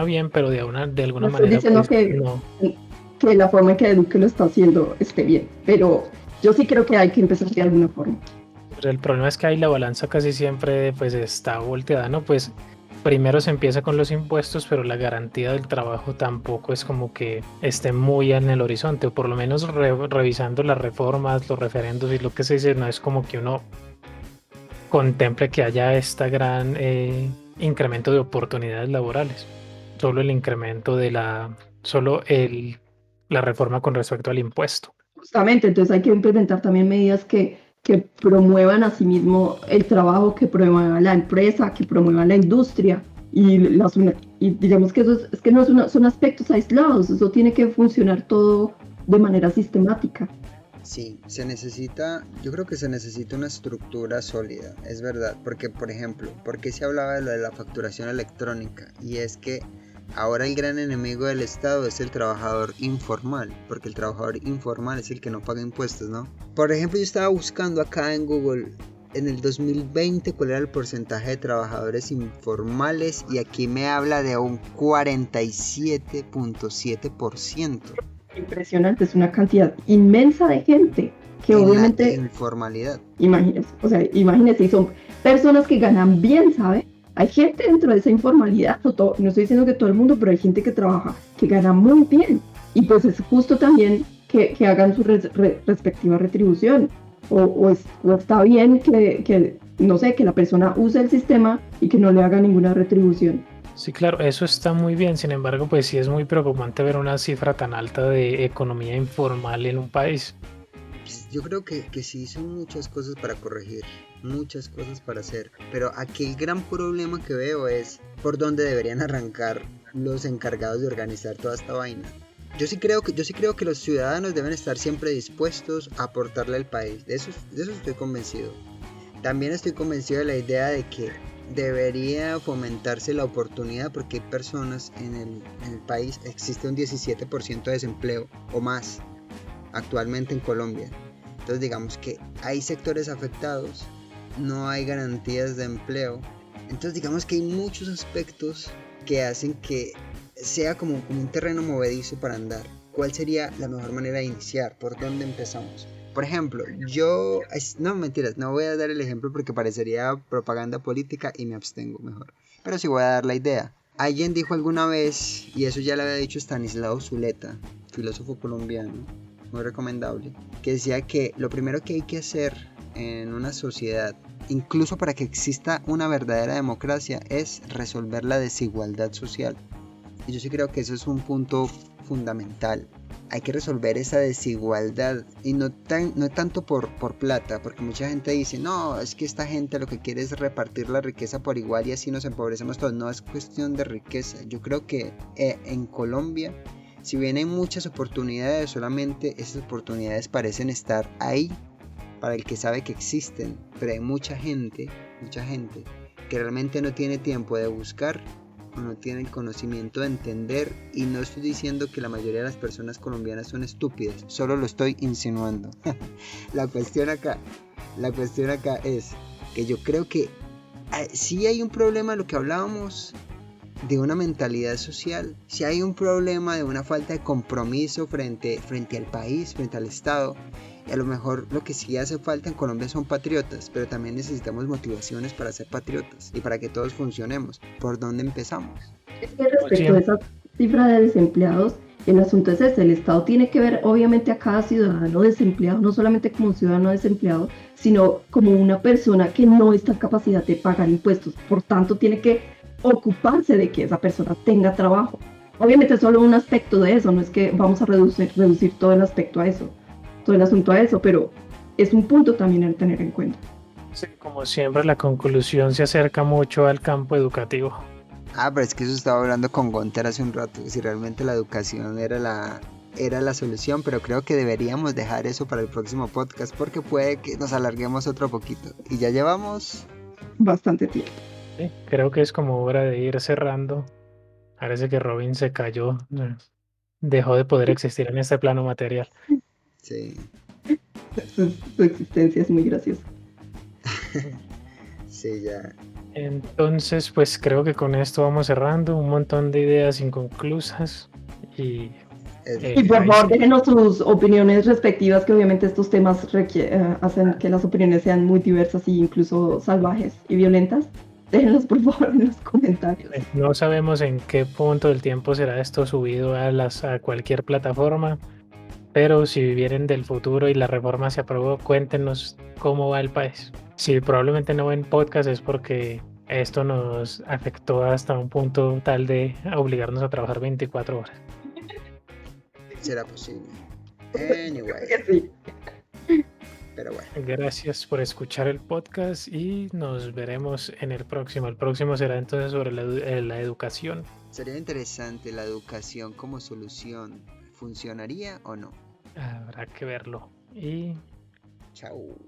bien, pero de alguna No estoy manera diciendo pues no. que la forma en que Duque lo está haciendo esté bien, pero yo sí creo que hay que empezar de alguna forma. Pero el problema es que ahí la balanza casi siempre pues está volteada, ¿no? Pues primero se empieza con los impuestos, pero la garantía del trabajo tampoco es como que esté muy en el horizonte, o por lo menos revisando las reformas, los referendos y lo que se dice, no es como que uno contemple que haya este gran incremento de oportunidades laborales. Solo el incremento la reforma con respecto al impuesto. Justamente, entonces hay que implementar también medidas que promuevan asimismo el trabajo, que promuevan la empresa, que promuevan la industria. Y digamos que eso es que no son aspectos aislados, eso tiene que funcionar todo de manera sistemática. Sí, yo creo que se necesita una estructura sólida, es verdad, porque por ejemplo, ¿por qué se hablaba de lo de la facturación electrónica? Y es que ahora el gran enemigo del Estado es el trabajador informal, porque el trabajador informal es el que no paga impuestos, ¿no? Por ejemplo, yo estaba buscando acá en Google en el 2020 cuál era el porcentaje de trabajadores informales y aquí me habla de un 47.7%. Impresionante, es una cantidad inmensa de gente que obviamente... informalidad. Imagínese, y son personas que ganan bien, ¿sabe? Hay gente dentro de esa informalidad, no estoy diciendo que todo el mundo, pero hay gente que trabaja, que gana muy bien. Y pues es justo también que hagan su respectiva retribución. O está bien que, no sé, que la persona use el sistema y que no le haga ninguna retribución. Sí, claro, eso está muy bien. Sin embargo, pues sí es muy preocupante ver una cifra tan alta de economía informal en un país. Yo creo que sí son muchas cosas para corregir, muchas cosas para hacer, pero aquí el gran problema que veo es por dónde deberían arrancar los encargados de organizar toda esta vaina. Yo sí creo que los ciudadanos deben estar siempre dispuestos a aportarle al país, de eso estoy convencido. También estoy convencido de la idea de que debería fomentarse la oportunidad, porque hay personas en el país, existe un 17% de desempleo o más actualmente en Colombia. Entonces digamos que hay sectores afectados, no hay garantías de empleo. Entonces digamos que hay muchos aspectos que hacen que sea como un terreno movedizo para andar. ¿Cuál sería la mejor manera de iniciar? ¿Por dónde empezamos? Por ejemplo, no, mentiras, no voy a dar el ejemplo porque parecería propaganda política y me abstengo mejor. Pero sí voy a dar la idea. Alguien dijo alguna vez, y eso ya lo había dicho Stanislao Zuleta, filósofo colombiano, muy recomendable, que decía que lo primero que hay que hacer en una sociedad incluso para que exista una verdadera democracia, es resolver la desigualdad social. Y yo sí creo que eso es un punto fundamental. Hay que resolver esa desigualdad y no tanto por plata, porque mucha gente dice, no, es que esta gente lo que quiere es repartir la riqueza por igual y así nos empobrecemos todos. No es cuestión de riqueza. Yo creo que en Colombia, si bien hay muchas oportunidades, solamente esas oportunidades parecen estar ahí para el que sabe que existen, pero hay mucha gente que realmente no tiene tiempo de buscar, no tiene el conocimiento de entender, y no estoy diciendo que la mayoría de las personas colombianas son estúpidas, solo lo estoy insinuando. La cuestión acá es que yo creo que sí hay un problema, lo que hablábamos, de una mentalidad social, si hay un problema de una falta de compromiso frente al país, frente al Estado. Y a lo mejor lo que sí hace falta en Colombia son patriotas, pero también necesitamos motivaciones para ser patriotas y para que todos funcionemos. ¿Por dónde empezamos? Es que respecto a esa cifra de desempleados, el asunto es ese, el Estado tiene que ver obviamente a cada ciudadano desempleado, no solamente como un ciudadano desempleado, sino como una persona que no está en capacidad de pagar impuestos, por tanto tiene que ocuparse de que esa persona tenga trabajo. Obviamente es solo un aspecto de eso, no es que vamos a reducir todo el aspecto a eso, todo el asunto a eso, pero es un punto también a tener en cuenta. Sí, como siempre, la conclusión se acerca mucho al campo educativo. Pero es que eso estaba hablando con Gunter hace un rato, si realmente la educación era la solución, pero creo que deberíamos dejar eso para el próximo podcast porque puede que nos alarguemos otro poquito. Y ya llevamos bastante tiempo. Sí, creo que es como hora de ir cerrando. Parece que Robin se cayó, dejó de poder existir en este plano material. Sí. Su existencia es muy graciosa. Sí, ya. Entonces, pues creo que con esto vamos cerrando. Un montón de ideas inconclusas. Y por favor, déjenos sus opiniones respectivas, que obviamente estos temas hacen que las opiniones sean muy diversas e incluso salvajes y violentas. Déjenlos por favor en los comentarios. No sabemos en qué punto del tiempo será esto subido a cualquier plataforma, pero si vivieren del futuro y la reforma se aprobó, cuéntenos cómo va el país. Si probablemente no ven podcast es porque esto nos afectó hasta un punto tal de obligarnos a trabajar 24 horas. Será posible. Anyway. Sí. Pero bueno. Gracias por escuchar el podcast y nos veremos en el próximo. El próximo será entonces sobre la educación. Sería interesante la educación como solución. ¿Funcionaría o no? Habrá que verlo. Y chao.